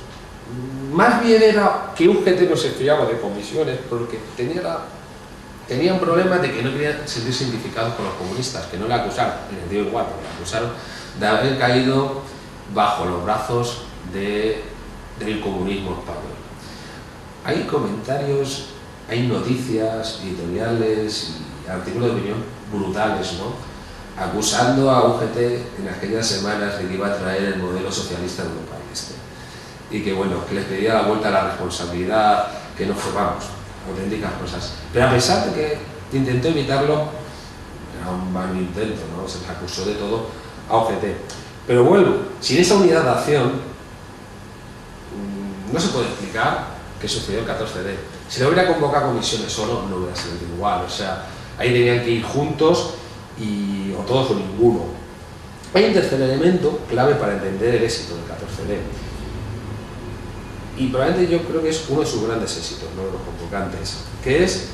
Más bien era que UGT no se fiaba de comisiones porque tenían problemas de que no querían sentirse identificados con los comunistas, que no le acusaron, les dio igual, porque le acusaron de haber caído bajo los brazos del comunismo español. Hay comentarios, hay noticias, editoriales y artículos de opinión brutales, ¿no?, acusando a UGT en aquellas semanas de que iba a traer el modelo socialista de Europa del Este. Y que bueno, que les pedía la vuelta a la responsabilidad, que no formamos auténticas cosas. Pero a pesar de que intentó evitarlo, era un mal intento, ¿no?, se les acusó de todo a UGT. Pero bueno, sin esa unidad de acción, no se puede explicar qué sucedió el 14D. Si le hubiera convocado comisiones solo, no hubiera sido igual. O sea, ahí tenían que ir juntos y o todos o ninguno. Hay un tercer elemento clave para entender el éxito del 14D. Y probablemente yo creo que es uno de sus grandes éxitos, no de los convocantes, que es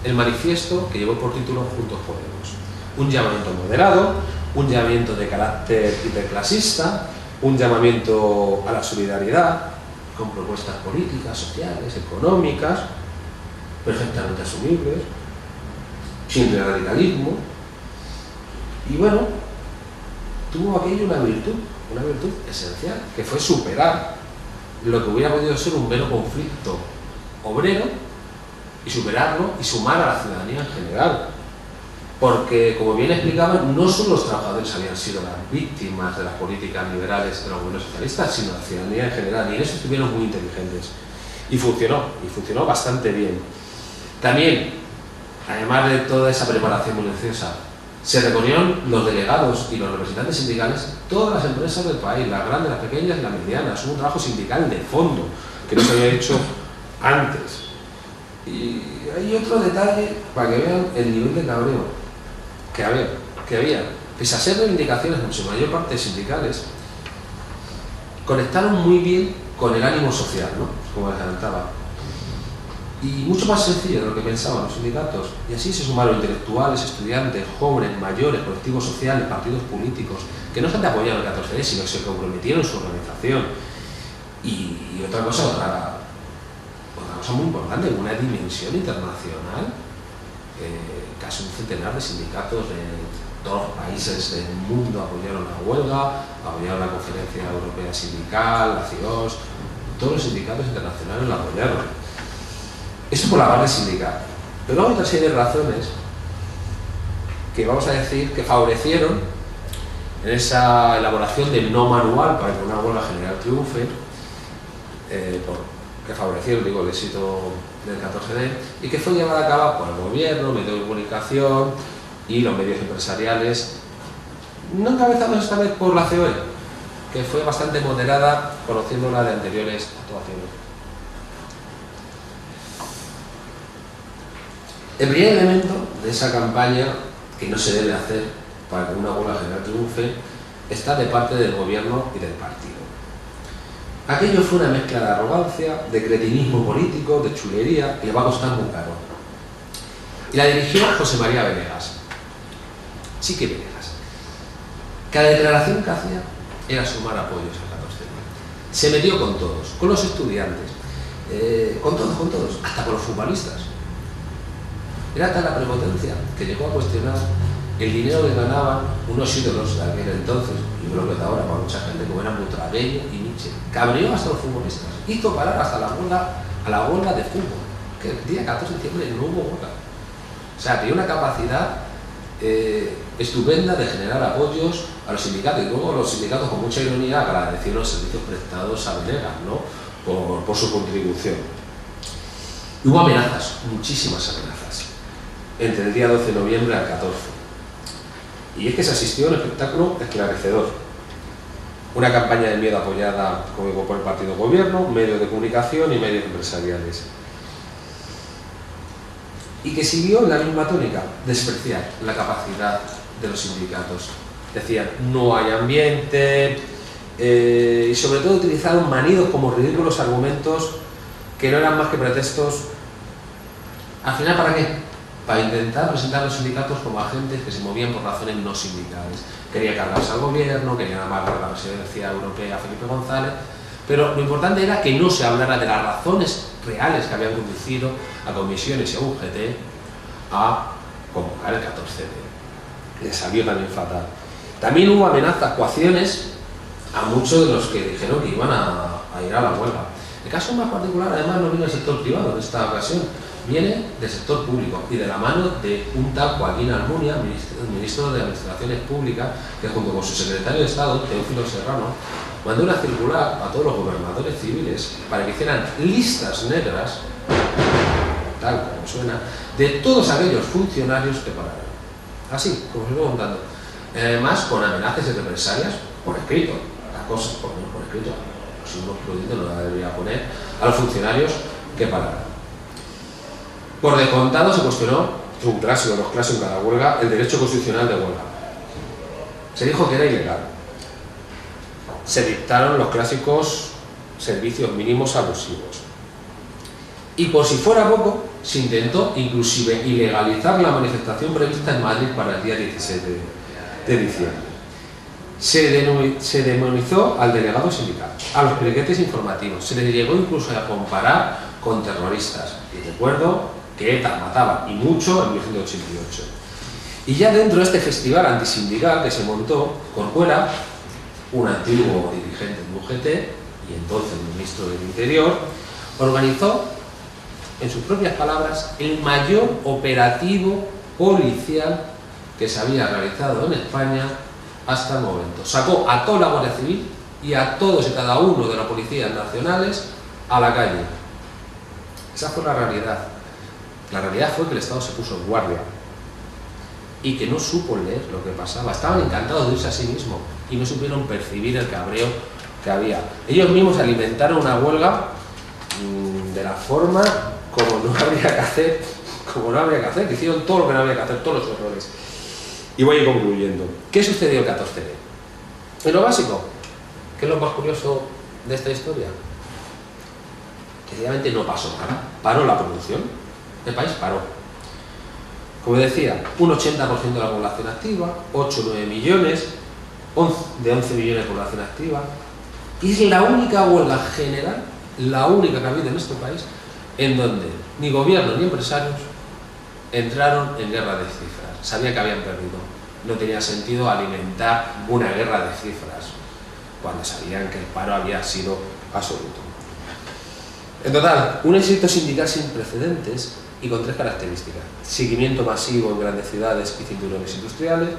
el manifiesto que llevó por título Juntos Podemos. Un llamamiento moderado, un llamamiento de carácter hiperclasista, un llamamiento a la solidaridad, con propuestas políticas, sociales, económicas, perfectamente asumibles, sin radicalismo. Y bueno, tuvo aquello una virtud esencial, que fue superar lo que hubiera podido ser un mero conflicto obrero y superarlo y sumar a la ciudadanía en general. Porque, como bien explicaban, no solo los trabajadores habían sido las víctimas de las políticas liberales de los gobiernos socialistas, sino la ciudadanía en general, y en eso estuvieron muy inteligentes. Y funcionó bastante bien. También, además de toda esa preparación minuciosa, se reunieron los delegados y los representantes sindicales, todas las empresas del país, las grandes, las pequeñas y las medianas. Hubo un trabajo sindical de fondo que no se había hecho antes. Y hay otro detalle para que vean el nivel de cabreo que había. Pese a ser reivindicaciones en su mayor parte sindicales, conectaron muy bien con el ánimo social, ¿no?, como les adelantaba. Y mucho más sencillo de lo que pensaban los sindicatos. Y así se sumaron intelectuales, estudiantes, jóvenes, mayores, colectivos sociales, partidos políticos, que no solamente apoyaron el 14D, sino que se comprometieron en su organización. Y otra cosa muy importante, una dimensión internacional, casi un centenar de sindicatos de todos los países del mundo apoyaron la huelga, apoyaron la Conferencia Europea Sindical, la CIOS, todos los sindicatos internacionales la apoyaron. Eso por la parte sindical. Pero hay otra serie de razones que vamos a decir que favorecieron en esa elaboración del no manual para que una huelga general triunfe, que favorecieron, digo, el éxito del 14D, y que fue llevada a cabo por el gobierno, medios de comunicación y los medios empresariales, no encabezados esta vez por la COE, que fue bastante moderada, conociéndola de anteriores actuaciones. El primer elemento de esa campaña, que no se debe hacer para que una huelga general triunfe, está de parte del gobierno y del partido. Aquello fue una mezcla de arrogancia, de cretinismo político, de chulería, que le va a costar muy caro. Y la dirigió José María Venegas. Sí que Venegas. Cada declaración que hacía era sumar apoyos al 14D. Se metió con todos, con los estudiantes, con todos, hasta con los futbolistas. Era tal la prepotencia que llegó a cuestionar el dinero que ganaban unos ídolos de aquel entonces, y creo que de ahora para mucha gente, como eran Butragueño y Nietzsche. Cabreó hasta los futbolistas, hizo parar hasta la huelga de fútbol, que el día 14 de diciembre no hubo huelga. O sea, tenía una capacidad estupenda de generar apoyos a los sindicatos, y luego los sindicatos con mucha ironía agradecieron los servicios prestados a Venegas, ¿no?, por su contribución. Y hubo amenazas, muchísimas amenazas, entre el día 12 de noviembre al 14. Y es que se asistió a un espectáculo esclarecedor. Una campaña de miedo apoyada como digo, por el partido gobierno, medios de comunicación y medios empresariales. Y que siguió en la misma tónica, despreciar la capacidad de los sindicatos. Decían, no hay ambiente, y sobre todo utilizaron manidos como ridículos argumentos que no eran más que pretextos. ¿Al final para qué? Para intentar presentar a los sindicatos como agentes que se movían por razones no sindicales. Quería cargarse al gobierno, querían amarrar la presidencia europea a Felipe González, pero lo importante era que no se hablara de las razones reales que habían conducido a comisiones y a UGT a convocar el 14D. Le salió también fatal. También hubo amenazas, coacciones a muchos de los que dijeron que iban a ir a la huelga. El caso más particular, además, no viene del sector privado en esta ocasión, viene del sector público y de la mano de un tal Joaquín Almunia, ministro de Administraciones Públicas, que junto con su secretario de Estado, Teófilo Serrano, mandó una circular a todos los gobernadores civiles para que hicieran listas negras, tal como suena, de todos aquellos funcionarios que pararan. Así, como os estoy contando. Además, con amenazas y represalias por escrito, las cosas por escrito. Si uno prudente no la debería poner a los funcionarios que pararan. Por descontado se cuestionó, es un clásico, los clásicos de la huelga, el derecho constitucional de huelga. Se dijo que era ilegal. Se dictaron los clásicos servicios mínimos abusivos. Y por si fuera poco, se intentó inclusive ilegalizar la manifestación prevista en Madrid para el día 17 de diciembre. Se demonizó al delegado sindical, a los piquetes informativos, se les llegó incluso a comparar con terroristas. Y recuerdo que ETA mataba, y mucho, en 1988. Y ya dentro de este festival antisindical que se montó, Corcuera, un antiguo dirigente de UGT y entonces ministro del Interior, organizó, en sus propias palabras, el mayor operativo policial que se había realizado en España hasta el momento. Sacó a toda la Guardia Civil y a todos y cada uno de las policías nacionales a la calle. Esa fue la realidad. La realidad fue que el Estado se puso en guardia y que no supo leer lo que pasaba. Estaban encantados de irse a sí mismos y no supieron percibir el cabreo que había. Ellos mismos alimentaron una huelga de la forma como no habría que hacer, que hicieron todo lo que no había que hacer, todos los errores. Y voy a ir concluyendo. ¿Qué sucedió el 14D? En lo básico, ¿qué es lo más curioso de esta historia? Que realmente no pasó nada. Paró la producción, el país paró. Como decía, un 80% de la población activa, 8 o 9 millones, de 11 millones de población activa, y es la única huelga general, la única que ha habido en este país, en donde ni gobierno ni empresarios entraron en guerra de cifras. Sabían que habían perdido. No tenía sentido alimentar una guerra de cifras cuando sabían que el paro había sido absoluto. En total, un éxito sindical sin precedentes y con 3 características: seguimiento masivo en grandes ciudades y cinturones industriales,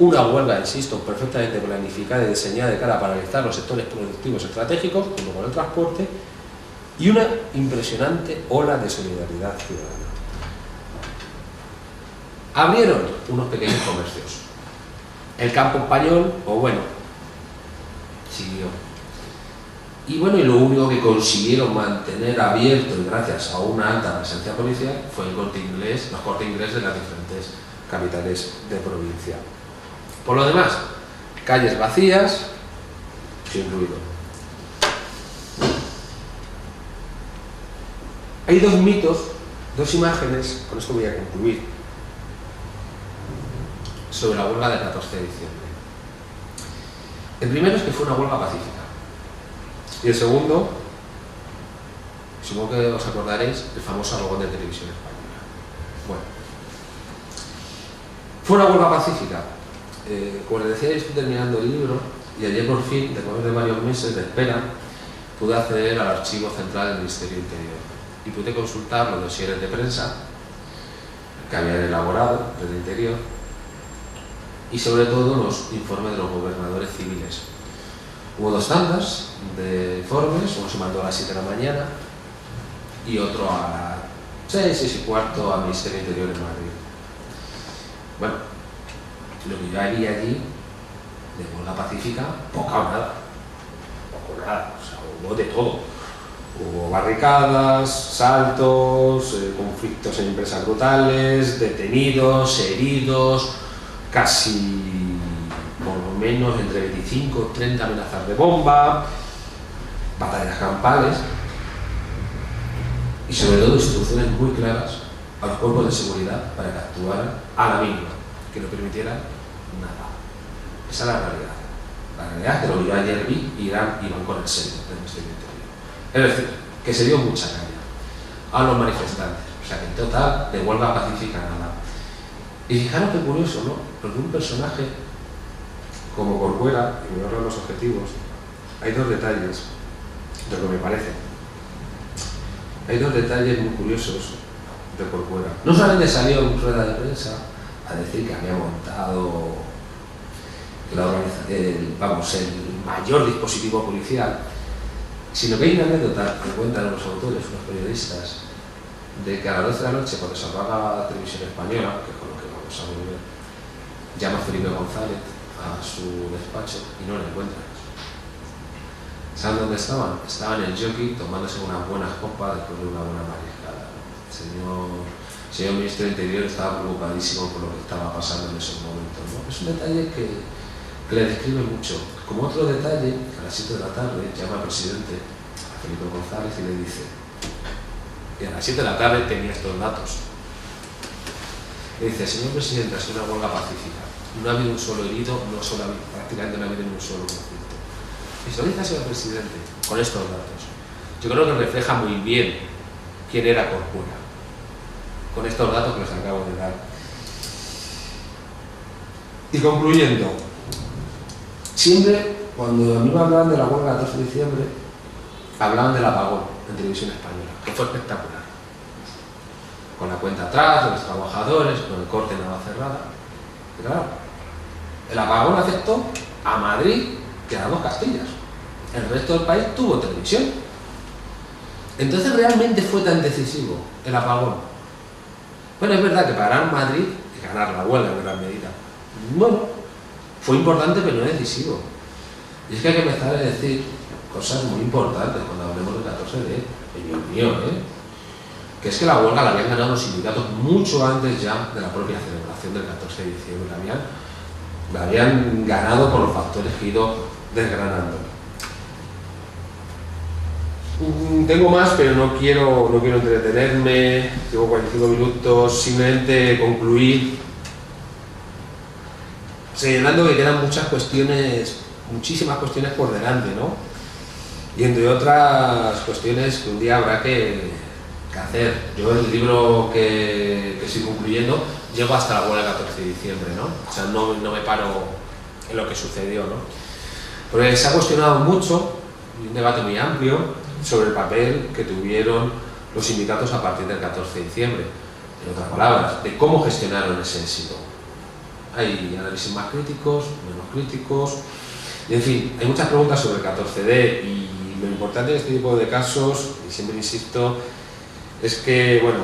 una huelga, insisto, perfectamente planificada y diseñada de cara a paralizar los sectores productivos estratégicos, como con el transporte, y una impresionante ola de solidaridad ciudadana. Abrieron unos pequeños comercios. El campo español, siguió. Y y lo único que consiguieron mantener abierto, y gracias a una alta presencia policial, fue el Corte Inglés, los Corte Inglés de las diferentes capitales de provincia. Por lo demás, calles vacías, sin ruido. Hay 2 mitos, 2 imágenes, con esto voy a concluir, sobre la huelga del 14 de diciembre. El primero es que fue una huelga pacífica. Y el segundo, supongo que os acordaréis, el famoso apagón de Televisión Española. Bueno, fue una huelga pacífica. Como les decía, yo estoy terminando el libro y ayer por fin, después de varios meses de espera, pude acceder al archivo central del Ministerio del Interior y pude consultar los dosieres de prensa que habían elaborado desde el Interior y sobre todo los informes de los gobernadores civiles. Hubo 2 tandas de informes, uno se mandó a las 7 de la mañana y otro a las 6, 6 y cuarto al Ministerio del Interior en Madrid. Bueno, lo que yo haría allí de huelga pacífica, poca o nada. Poco o nada, o sea, hubo de todo. Hubo barricadas, saltos, conflictos en empresas brutales, detenidos, heridos, casi por lo menos entre 25 y 30 amenazas de bomba, batallas campales y sobre todo instrucciones muy claras a los cuerpos de seguridad para que actuaran a la mínima, que no permitieran nada. Esa es la realidad. La realidad es que lo que yo ayer vi iban con el sello del Ministerio del Interior. Es decir, que se dio mucha caña a los manifestantes. O sea que en total de huelga pacífica nada. Y fijaros qué curioso, ¿no? Porque un personaje como Corcuera, y me voy a hablar los objetivos, hay 2 detalles de lo que me parece. Hay 2 detalles muy curiosos de Corcuera. No solamente salió en rueda de prensa a decir que había montado el mayor dispositivo policial, sino que hay una anécdota que cuentan los autores, los periodistas, de que a las 12 de la noche, cuando se apaga la televisión española, que es con lo que vamos a volver, llama Felipe González a su despacho y no lo encuentran. ¿Saben dónde estaban? Estaban en el jockey tomándose unas buenas copas después de una buena mariscada. El señor ministro del Interior estaba preocupadísimo por lo que estaba pasando en esos momentos, ¿no? Es un detalle que le describe mucho. Como otro detalle, a las 7 de la tarde llama al presidente, a Felipe González, y le dice, y a las 7 de la tarde tenía estos datos. Le dice, señor presidente, ha sido una huelga pacífica, no ha habido un solo herido, prácticamente no ha habido ni un solo conflicto. Y se lo dice al señor presidente con estos datos. Yo creo que refleja muy bien quién era Corcuera, con estos datos que les acabo de dar. Y concluyendo, siempre cuando a mí me hablaban de la huelga del 14 de diciembre, hablaban del apagón en televisión española, que fue espectacular. Con la cuenta atrás de los trabajadores, con el corte en Navacerrada. Pero claro, el apagón afectó a Madrid y a las 2 Castillas. El resto del país tuvo televisión. Entonces, ¿realmente fue tan decisivo el apagón? Bueno, es verdad que para Madrid y ganar la huelga en gran medida, bueno, fue importante pero no decisivo. Y es que hay que empezar a decir cosas muy importantes cuando hablemos del 14 de, en mi opinión, que es que la huelga la habían ganado los sindicatos mucho antes ya de la propia celebración del 14 de diciembre. La habían ganado por los factores que he ido desgranando. Tengo más, pero no quiero entretenerme. Llevo 45 minutos. Simplemente concluir señalando que quedan muchas cuestiones, muchísimas cuestiones por delante, ¿no? Y entre otras cuestiones que un día habrá que hacer. Yo el libro que estoy concluyendo llego hasta la huelga del 14 de diciembre, ¿no? O sea, no me paro en lo que sucedió, ¿no? Porque se ha cuestionado mucho, un debate muy amplio, sobre el papel que tuvieron los sindicatos a partir del 14 de diciembre. En otras palabras, de cómo gestionaron ese éxito. Hay análisis más críticos, menos críticos, y en fin, hay muchas preguntas sobre el 14D, y lo importante en este tipo de casos, y siempre insisto, es que, bueno,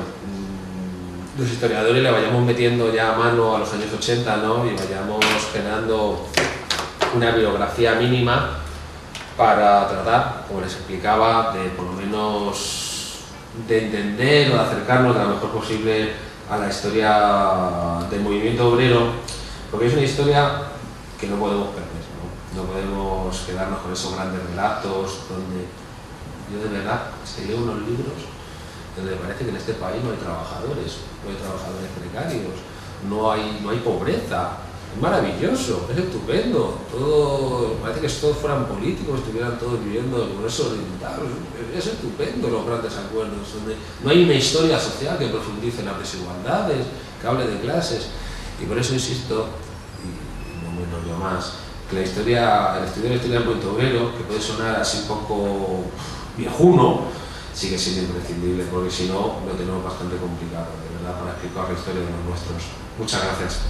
los historiadores le vayamos metiendo ya a mano a los años 80, ¿no? Y vayamos generando una biografía mínima para tratar, como les explicaba, de por lo menos de entender o de acercarnos de lo mejor posible a la historia del movimiento obrero, porque es una historia que no podemos perder, ¿no? No podemos quedarnos con esos grandes relatos donde yo de verdad leo unos libros donde me parece que en este país no hay trabajadores precarios, no hay pobreza. Es maravilloso, es estupendo, todo, parece que si todos fueran políticos, estuvieran todos viviendo en el Congreso de Diputados, es estupendo los grandes acuerdos, donde no hay una historia social que profundice en las desigualdades, que hable de clases, y por eso insisto, y no me enrollo más, que el estudio de la historia del movimiento obrero, que puede sonar así un poco viejuno, sigue siendo imprescindible, porque si no lo tenemos bastante complicado, de verdad, para explicar la historia de los nuestros. Muchas gracias.